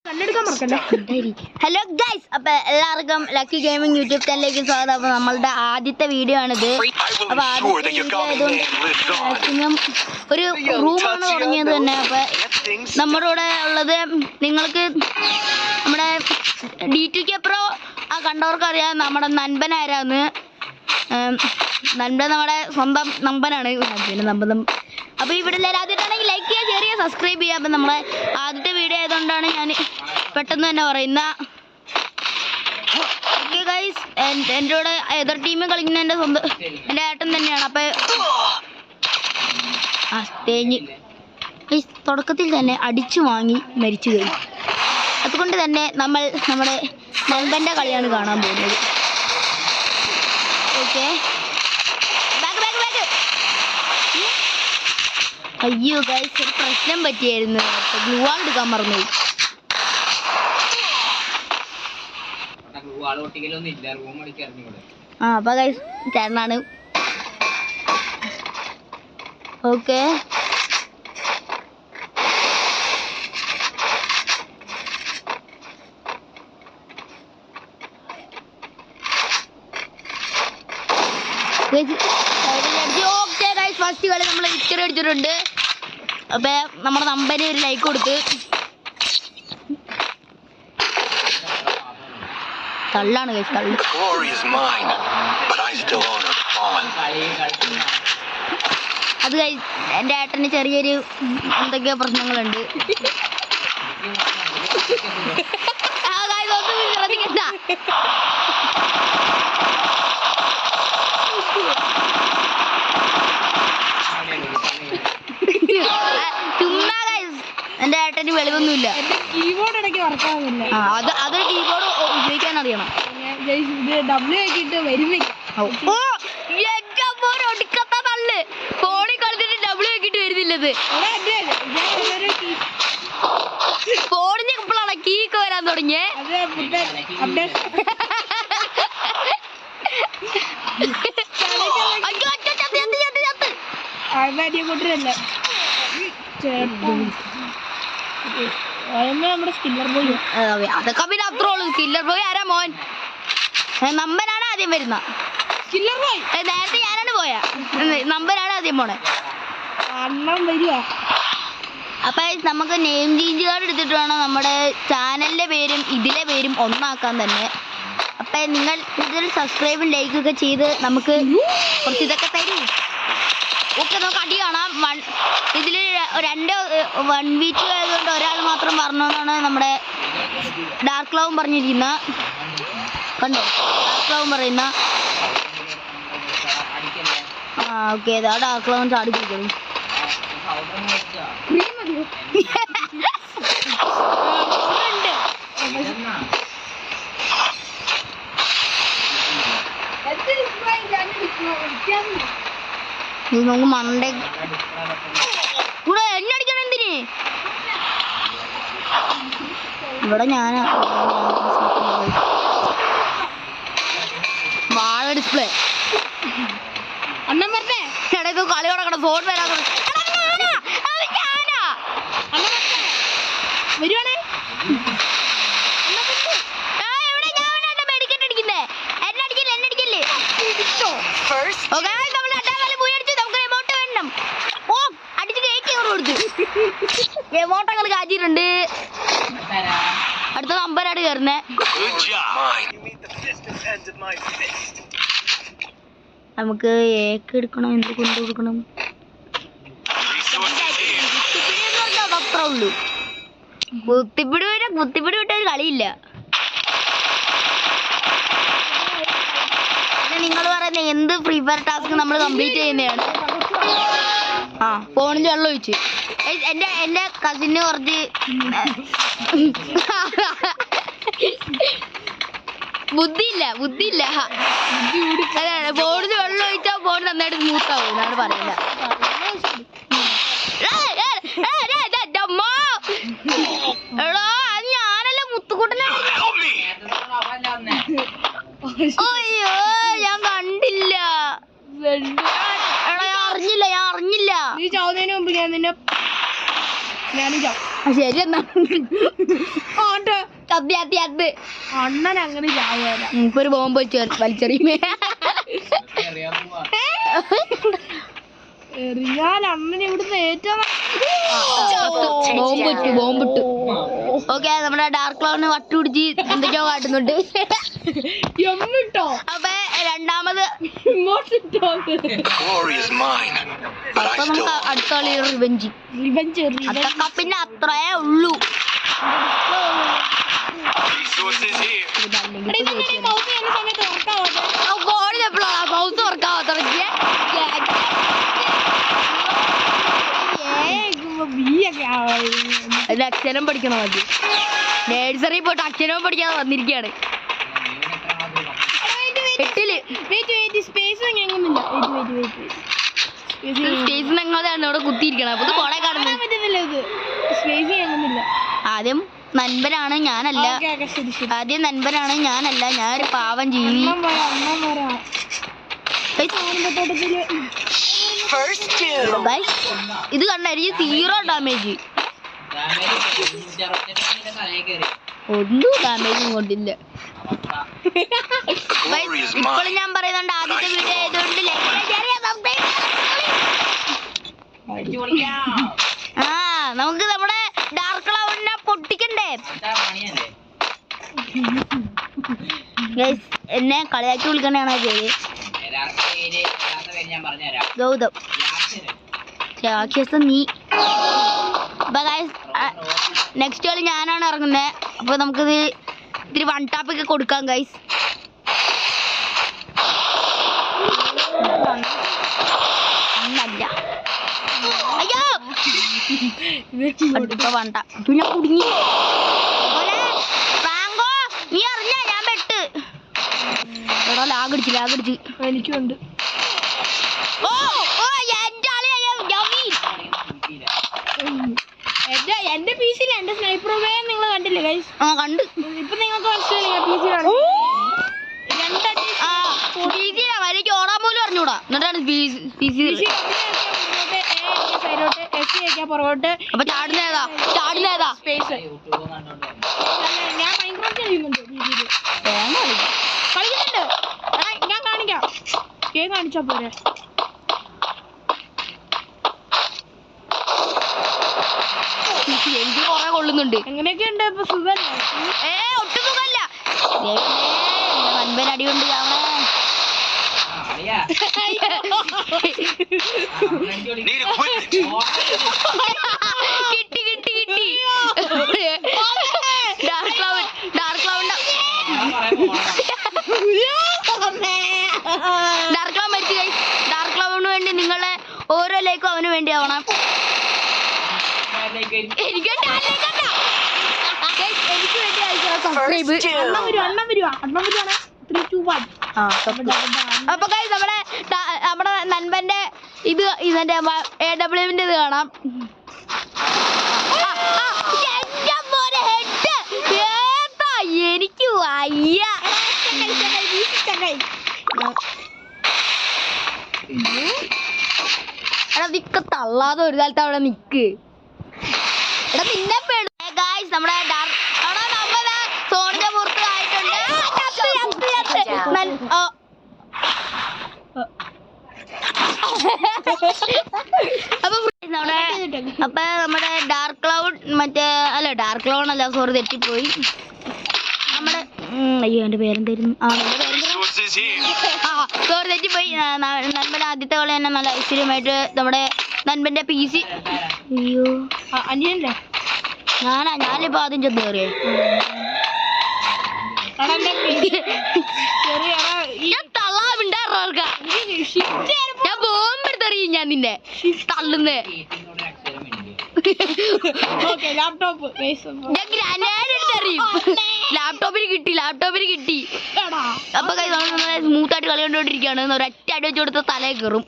Hello guys, അപ്പൊ എല്ലാവർക്കും lucky gaming YouTube ചാനലിലേക്ക് സ്വാഗതം. അപ്പൊ നമ്മളുടെ ആദ്യത്തെ വീഡിയോ ആണിത്. അപ്പൊ ആദ്യത്തെ വീഡിയോ ആയതുകൊണ്ട് മാക്സിമം ഒരു റൂമാണ് തുടങ്ങിയത് തന്നെ. അപ്പൊ നമ്മുടെ കൂടെ ഉള്ളത് നിങ്ങൾക്ക് നമ്മുടെ D2K Pro കണ്ടവർക്കറിയാം നമ്മുടെ നൻപൻ ആരാന്ന്. നൻപൻ നമ്മുടെ സ്വന്തം നമ്പനാണ്. അപ്പോൾ ഇവിടെ എല്ലാവരും ആദ്യമായിട്ടാണെങ്കിൽ ലൈക്ക് ചെയ്യുക, ഷെയർ ചെയ്യുക, സബ്സ്ക്രൈബ് ചെയ്യുക. അപ്പം നമ്മളെ ആദ്യത്തെ വീഡിയോ ആയതുകൊണ്ടാണ് ഞാൻ പെട്ടെന്ന് തന്നെ പറയുന്ന. ഓക്കെ ഗൈസ്, എൻ്റെ കൂടെ എതിർ ടീം കളിക്കുന്ന എൻ്റെ ഏട്ടൻ തന്നെയാണ്. അപ്പോൾ തേഞ്ഞ് ഗൈസ് തുടക്കത്തിൽ തന്നെ അടിച്ചു വാങ്ങി മരിച്ചു കഴിഞ്ഞു. അതുകൊണ്ട് തന്നെ നമ്മൾ നമ്മുടെ നൻപൻ്റെ കളിയാണ് കാണാൻ പോകുന്നത്. ഓക്കെ, അയ്യോ ഗൈസ്, ഒരു പ്രശ്നം പറ്റിയായിരുന്നു. ഗ്ലൂ വാൾ എടുക്കാൻ മറന്നു. അപ്പൊ ഗൈസ് ചേട്ടനാണ്. ഓക്കെ, ഫസ്റ്റ് കളി നമ്മൾ വിക്ടറി അടിച്ചിട്ടുണ്ട്. അപ്പൊ നമ്മുടെ നമ്പര് ഒരു ലൈക്ക് കൊടുത്ത് തള്ളാണ് കഴിച്ച് തള്ളു. അത് കഴിച്ച് എൻ്റെ ഏട്ടന് ചെറിയൊരു എന്തൊക്കെയോ പ്രശ്നങ്ങളുണ്ട്. ശ്രദ്ധിക്കണ്ട. എന്റെ ഏട്ടന് വെളിവൊന്നുമില്ല. അതൊരു കീബോർഡ് ഉപയോഗിക്കാൻ അറിയണം. ഒടുക്കത്ത തള്ളു ഫോണിൽ കളിച്ചിട്ട് ഡബ്ല്യു ആക്കിട്ട് വരുന്നില്ലത്. ഫോണിന് ഇപ്പോഴാണ് കീക്ക് വരാൻ തുടങ്ങിയേ. അതൊക്കെ പിന്നെ അത്രേ ഉള്ളൂ. കില്ലർ ബോയ് ആരാ മോൻ? നമ്പരാണ് ആദ്യം വരുന്ന. നേരത്തെ ഞാനാണ് പോയാ, നമ്പരാണ് ആദ്യം പോണേ. അപ്പൊ നമുക്ക് നെയിം ചേഞ്ച് കാർഡ് എടുത്തിട്ട് വേണം നമ്മുടെ ചാനലിന്റെ പേരും ഇതിലെ പേരും ഒന്നാക്കാൻ തന്നെ. അപ്പൊ നിങ്ങൾ കൂടുതൽ സബ്സ്ക്രൈബും ലൈക്കൊക്കെ ചെയ്ത് നമുക്ക് കുറച്ച് ഇതൊക്കെ തരും. ഓക്കെ, നമുക്ക് അടി കാണാം. ഇതിൽ 1v2 ആയതുകൊണ്ട് ഒരാൾ മാത്രം പറഞ്ഞതാണ് നമ്മുടെ ഡാർക്ക് ക്ലൗൺ പറഞ്ഞിരിക്കുന്ന. കണ്ടോ, ഡാർക്ക് ക്ലൗൺ പറയുന്ന. ഓക്കെ, ഇതാ ഡാർക്ക് ക്ലൗൺ ചാടിപ്പിടിക്കണം. നമുക്ക് മണ്ട കൂടെ എന്നെ അടിക്കണം. എന്തിന് ഇവിടെ ഞാനാ വാഴ ഡിസ്പ്ലേ അണ്ണൻ പറഞ്ഞേ ഇടയ്ക്ക് കളി കൊടുക്കണം. ഫോൺ വരാൻ വരുവാണേ. മെഡിക്കറ്റ് അടിക്കുന്നേ. എന്നെ അടിക്കില്ലേ, എന്നെ അടിക്കില്ലേ. എമോട്ടങ്ങൾ കാച്ചിട്ടുണ്ട്. അടുത്ത നമ്പരാണ് കയറുന്നേ. നമുക്ക് ഏക്ക് എടുക്കണം. എന്ത് കൊണ്ടു കൊടുക്കണം? അത്രേ ഉള്ളൂ. കുത്തിപ്പിടി വിട്ട ഒരു കളിയില്ല. നിങ്ങൾ പറയുന്ന എന്ത് ഫ്രീ ഫയർ ടാസ്ക് നമ്മൾ കംപ്ലീറ്റ് ചെയ്യുന്നതാണ്. ഫോണിൽ വെള്ളം ഒഴിച്ച് എൻ്റെ കസിന് കുറച്ച് ബുദ്ധിയില്ല. ഫോണിൽ വെള്ളം ഒഴിച്ചാൽ ഫോൺ നന്നായിട്ട് സ്മൂത്ത് ആവും എന്നാണ് പറയുന്നത്. എടോ, അത് ഞാനല്ല മുത്തുകൂട്ടനാ. അയ്യോ, ഞാൻ കണ്ടില്ല. ഞാൻ അറിഞ്ഞില്ല. നീ ചാവുന്നതിന് മുമ്പ് ഞാൻ നിന്നെ ശരി എന്നാ അണ്ണൻ അങ്ങനെ ചാവുകയല്ല. ഇപ്പൊ ഒരു ബോംബ് വലിച്ചെറിയുമേ. എറിയാൻ അണ്ണൻ ഇവിടുന്ന് ഏറ്റവും ബോംബിട്ടു. ഓക്കെ, നമ്മുടെ ഡാർക്ക് ക്ലൗഡിന് വട്ടുപിടിച്ച് എന്തൊക്കെയോ കാട്ടുന്നുണ്ട്. അപ്പൊ രണ്ടാമത് അപ്പൊ നമുക്ക് അടുത്ത കളി റിവെഞ്ച്. അതൊക്കെ പിന്നെ അത്രേ ഉള്ളൂ. മൗസ് വർക്കാവാത്ത അതിൽ അക്ഷരം പഠിക്കണം. മതി നേഴ്സറി പോയിട്ട് അക്ഷരവും പഠിക്കാതെ വന്നിരിക്കുകയാണ്. 8ല് സ്റ്റേജിനെങ്ങാതെയാണ് ഇവിടെ കുത്തിയിരിക്കണം. അപ്പൊ കൊറേ കാണുന്നത്. ആദ്യം നൻപനാണ് ഞാനല്ല. ഞാനൊരു പാവം ജീവി. ഇത് കണ്ടായിരിക്കും 0 ഡാമേജ്. ഒന്നും ഡാമേജും കൊണ്ടില്ല. ഇപ്പോഴും ഞാൻ പറയുന്നുണ്ട്, ആദ്യത്തെ വീഡിയോ ആയതുകൊണ്ട് നമുക്ക് നമ്മുടെ ഡാർക്ക് ക്ലൗഡിനെ പൊട്ടിക്കണ്ടേ. എന്നെ കളിയാക്കി വിളിക്കണേണോ പേര്? ഗൗതം. രാക്ഷസ നീ. നെക്സ്റ്റ് കളി ഞാനാണ് ഇറങ്ങുന്നത്. അപ്പൊ നമുക്കിത് ഇത്തിരി വൺ ടാപ്പൊക്കെ കൊടുക്കാം ഗൈസ്. അയ്യോ ഇപ്പൊ വേണ്ട. ഞാൻ കുടുങ്ങി. ഫ്രാങ്കോ നീ അറിഞ്ഞ ഞാൻ പെട്ട്. എടാ ലാഗടിച്ച് എനിക്കുണ്ട്. എന്റെ PC-ൽ എന്റെ സ്നൈപ്പർ നിങ്ങൾ കണ്ടില്ലേ ഗൈസ്? കണ്ട്. ഇപ്പൊ നിങ്ങൾക്ക് മനസ്സിലായില്ലേ എനിക്ക് ഓടാൻ പോലും അറിഞ്ഞൂടാ. എന്നിട്ടാണ് പുറകോട്ട്. അപ്പൊ ചാടുന്നേതാ സ്പേസ്. ഞാൻ മൈൻക്രാഫ്റ്റ് ചെയ്യുന്നുണ്ട്. കളിക്കുന്നുണ്ട്. ഞാൻ കാണിക്കാം. കാണിച്ചാ പോരെ. എനിക്ക് കൊറേ കൊള്ളുന്നുണ്ട്. എങ്ങനെയൊക്കെ ഉണ്ട് ഇപ്പൊ? സുഖല്ലേ? ഒട്ടും സുഖല്ല. നൻപൻ അടികൊണ്ട് കിട്ടി. ഡാർക്ക് ക്ലൗഡ് മരിച്ചു. ഡാർക്ക് ക്ലൗഡിന് വേണ്ടി നിങ്ങളെ ഓരോ ലൈക്കും അവന് വേണ്ടി ആവണം. എനിക്ക് വേണ്ടി സബ്സ്ക്രൈബ്. അപ്പൊ നമ്മുടെ നൻപന്റെ ഇതിന്റെ AWന്റെ ഇത് കാണാം. എനിക്ക് വയ്യ. എടാ നിക്ക് തള്ളാതെ ഒരു കാലത്ത് അവിടെ നിക്ക്. എടാ നിന്നെ ഗായ്സ് നമ്മുടെ സോണിന്റെ പുറത്ത് ആയിട്ടുണ്ട്. അപ്പൊ നമ്മുടെ ഡാർക്ക് ക്ലൗഡ് അല്ല സോറി തെറ്റിപ്പോയി. നമ്മുടെ അയ്യോ എന്റെ പേരെന്തായിരുന്നു? സോറി തെറ്റിപ്പോയി. നൻപൻ ആദ്യത്തെ കളി തന്നെ നല്ല ഐശ്വര്യമായിട്ട് നമ്മുടെ നൻപന്റെ PC. അയ്യോ അനിയല്ലേ? ഞാനിപ്പോ ആദ്യം ചെന്ന് കയറിയേ. ഞാൻ തള്ളാറുണ്ടാ. ഞാൻ ബോംബെടുത്തറിയും. ഞാൻ നിന്നെ തള്ളുന്നേ. ഞാൻ ഗ്രാനേഡ് എടുത്തറിയും. ലാപ്ടോപ്പിന് കിട്ടി. അപ്പൊ സ്മൂത്ത് ആയിട്ട് കളി കണ്ടോണ്ടിരിക്കുകയാണ്. ഒരൊറ്റ അടി വെച്ച് കൊടുത്ത തലയിൽ കയറും.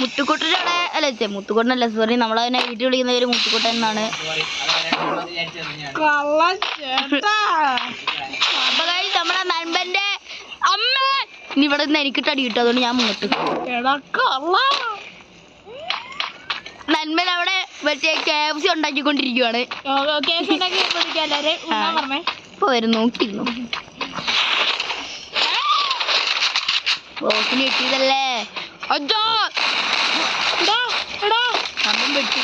മുത്തുക്കുട്ടൻ്റെ അവിടെ അല്ല മുത്തുക്കുട്ടനല്ല സോറി, നമ്മളതിനെ വീട്ടിൽ വിളിക്കുന്ന ഒരു മുത്തുക്കുട്ടൻ എന്നാണ്. നമ്മളെ നൻപന്റെ അമ്മ ഇവിടെ നിന്ന് എനിക്കിട്ട് അടി കിട്ടും. അതുകൊണ്ട് ഞാൻ മുങ്ങട്ട്. നൻപൻ അവിടെ മറ്റേ KFC ഉണ്ടാക്കിക്കൊണ്ടിരിക്കുവാണ്. കേസ് ഉണ്ടാക്കി വിളിക്കാം എല്ലാവരെയും. ഉണ്ണാൻ പറഞ്ഞേ. ഇപ്പൊ വരും, നോക്കിയിരുന്നു. ബോസിന് കിട്ടിയതല്ലേ. അച്ഛോ കമ്പം പെട്ടി.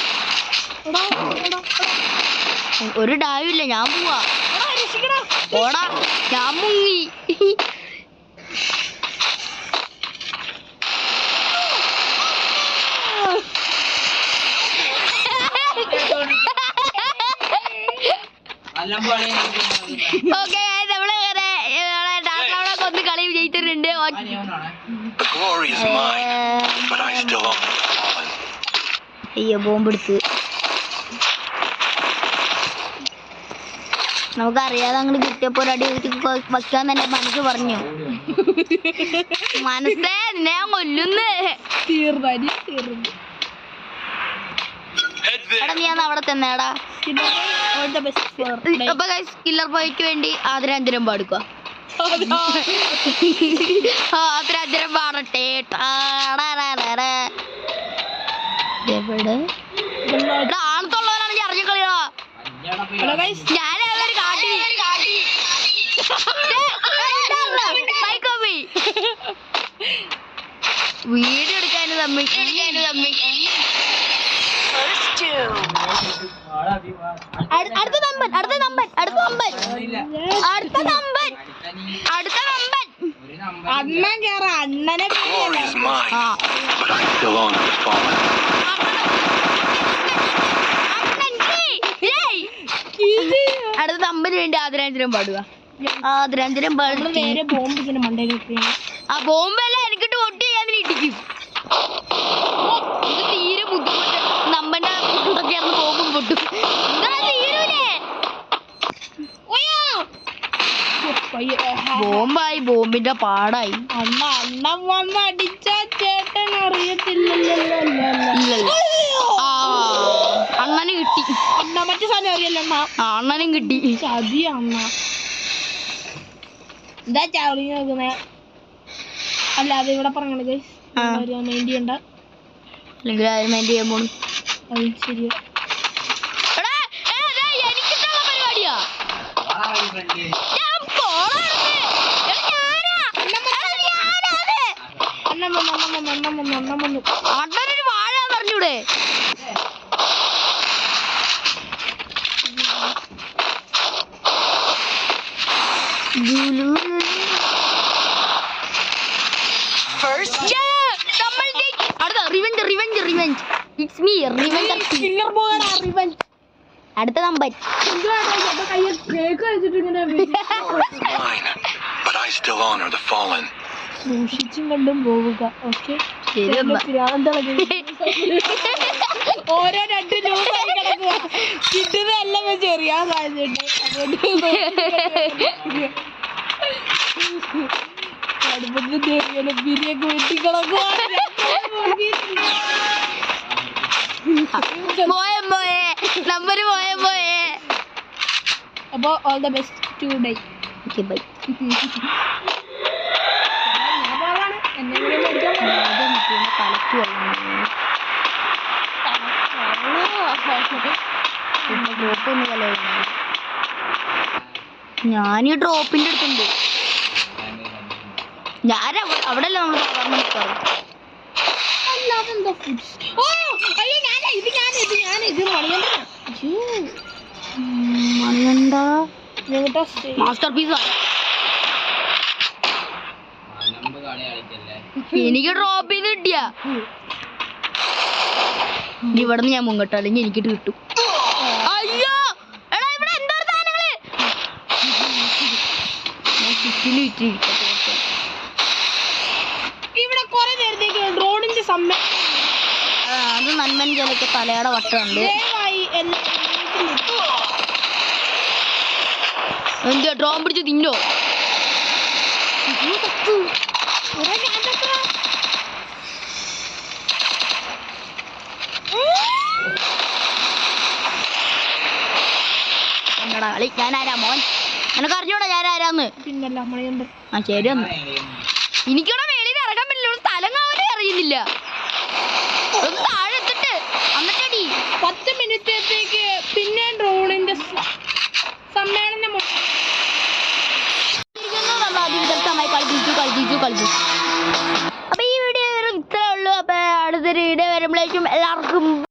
ഒരു ഡായുമില്ല, ഞാൻ പോവാ. ഓടാ, ഞാൻ മുങ്ങി. ഓക്കെ, നമ്മള് ഡാക്കളോടൊക്കെ ഒന്ന് കളി വിജയിച്ചിട്ടുണ്ട്. അയ്യോ, ബോംബെടുത്ത്. നമുക്കറിയാതെ അങ്ങോട്ട് കിട്ടിയപ്പോ ഒരു അടി വയ്ക്കാൻ തന്നെ മനസ്സ് പറഞ്ഞു. മനസ്സേ, നിന്നെ ഞാൻ കൊല്ലുന്നു. എടാ, നീ അന്ന് അവിടെ തന്നെടാ. അപ്പൊ കില്ലർ ബോയ്ക്ക് വേണ്ടി ആദരാഞ്ജനം പാടുക. ആദരാഞ്ജനം പാടട്ടെ. എവിടെ ആണത്തുള്ളവരാണ് അറിഞ്ഞ കളിയാ. ഞാനൊരു കാട്ടി വീഡിയോ എടുക്കാനും തമ്മി. അടുത്ത നമ്പൻ. അണ്ണൻ കേറ. അണ്ണനെ അടുത്ത നമ്പന് വേണ്ടി ആദരാഞ്ജനം പാടുക. ആദരാഞ്ജനം നേരെ ബോംബ് ഇങ്ങനെ മണ്ടയിൽ. ആ ബോംബല്ല എനിക്കിട്ട് വോട്ട് ചെയ്യാൻ ഇടിക്കും. ഇത് തീരെ ബുദ്ധിമുട്ട്. നമ്മന്റെ ചേർന്ന് ബോംബും പൊട്ടും. തീരൂലേ. ബോംബായി, ബോംബിന്റെ പാടായി. അണ്ണൻ വന്ന് അടിച്ചാ ചേട്ടൻ അറിയത്തില്ലല്ലോ. അണ്ണന് കിട്ടി. അണ്ണ മറ്റേ സാധനം അറിയല്ലോ. അണ്ണനും കിട്ടി. ചതി അണ്ണ. എന്താ ചാവളി നോക്കുന്നേ? അല്ല, അത് ഇവിടെ പറഞ്ഞത് മൈൻഡ് ചെയ്യണ്ട. അല്ലെങ്കിൽ ആരും മൈൻഡ് ചെയ്യാൻ പോണു. അത് ശരിയാ. എനിക്കിട്ടുള്ള പരിപാടിയാ. അണ്ണനൊരു വാഴ പറഞ്ഞൂടെ? അടുത്ത നമ്പർ സൂക്ഷിച്ചും കണ്ടും പോവുക. ഓക്കെ, ഓരോ 2 രൂപ കിടക്കുക. കിട്ടുന്നതെല്ലാം ചെറിയ സാധ്യതയുണ്ട്. അതുകൊണ്ട് ബിരിയൊക്കെ വെട്ടിക്കിടക്കുക. അപ്പൊ all the best today. Bye. ഞാൻ ഈ ഡ്രോപ്പിന്റെ അടുത്തുണ്ട്. ഞാൻ അവിടെ അല്ല നമ്മൾ സാധാരണ നിൽക്കാറ്. Masterpiece. എനിക്ക് ഡ്രോപ്പ് ചെയ്ത് കിട്ടിയ ഇവിടെ നിന്ന് ഞാൻ മുങ്ങട്ടോ, അല്ലെങ്കിൽ എനിക്കിട്ട് കിട്ടും. അയ്യോ, എടാ ഇവിടെ എന്താ സാധനങ്ങള്. ഇവിടെ കുറെ നേരത്തേക്ക് ഡ്രോണിന്റെ സമയം. അത് നന്മൻ ചിലക്ക് തലയുടെ വട്ടമുണ്ട്. എന്താ ഡ്രോൺ പിടിച്ച് തിന്നോ? എന്നടാ കളി. ഞാനാരാ മോൻ? എനക്ക് അറിഞ്ഞൂടാ ഞാനാരാന്ന്. പിന്നല്ല മഴയുണ്ട്. ആ ശരി ഒന്ന്. എനിക്കിവിടെ വെളിയിൽ ഇറങ്ങാൻ പറ്റില്ല. സ്ഥലം കാവലേ അറിയുന്നില്ല. താഴെ എത്തിട്ട് എന്നിട്ടടി 10 പുതിയൊരു വീഡിയോ വരുമ്പോഴേക്കും എല്ലാവർക്കും